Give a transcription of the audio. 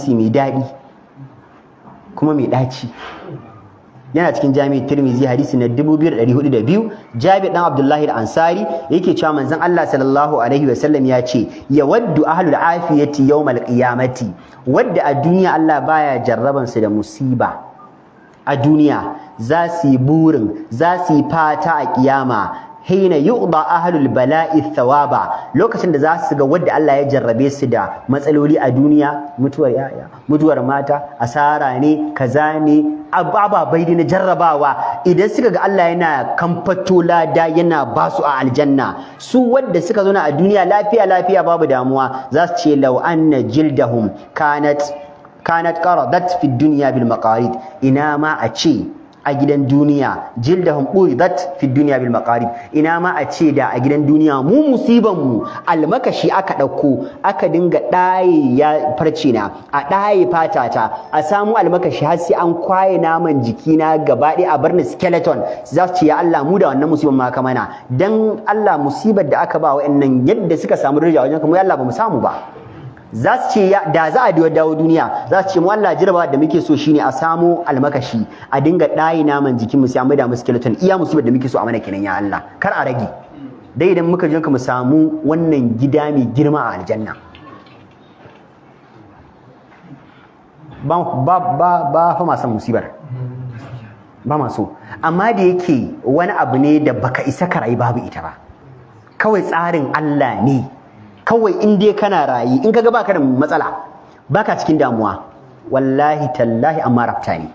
hadisi mai daɗi kuma mai ɗaci yana cikin jami'in Tirmidhi hadisi na 2402 Jabir dan Abdullahi al-Ansari yake cewa manzon Allah sallallahu alaihi wasallam ya ce yawaddu ahlul afiyati yawmal qiyamati wadda a duniya Allah baya jarraban su da musiba a duniya za su yi burin za su yi fata a kiyama hina yu'da ahlul bala'i thawaba lokacin da za su ga wadda Allah ya jarrabe su da matsaloli a duniya mutuwar yaya mutuwar mata asara ne kaza ne ababai na jarrabawa idan suka ga Allah yana kamfato lada yana ba su a aljanna su wadda suka zo a duniya lafiya babu damuwa za su ce law anna jildahum kanat qaradat fi dunya bil maqarid ina ma a ce a gidan duniya jildahum uridat fi dunya bil maqarib ina ma a ce da a gidan duniya mu musiban mu almakashi aka dauko aka dinga daye ya farce na a daye fatata a samu almakashi har sai an kwaye naman jikina gaba ɗaya a bar ni skeleton za su ce ya Allah mu da wannan musiban ma ka mana dan Allah musibar da aka ba wa'annan yadda suka samu daraja wajen kuma ya Allah ba mu samu ba za su ce da za a dawo duniya za su ce mu Allah jirba da muke so shine a samu almakashi a dinga ɗayi naman jikin mu sai mu da mu skeleton iya musibar da muke so a mana kenan ya Allah kar a rage dai idan muka je mu samu wannan gida mai girma a aljanna ba fa ma san musibar ba ma so amma da yake wani abu ne da baka isa ka rayu babu ita ba kawai tsarin Allah ne kawai in dai kana rayi in kaga baka da matsala baka cikin damuwa wallahi tallahi amma rafta ne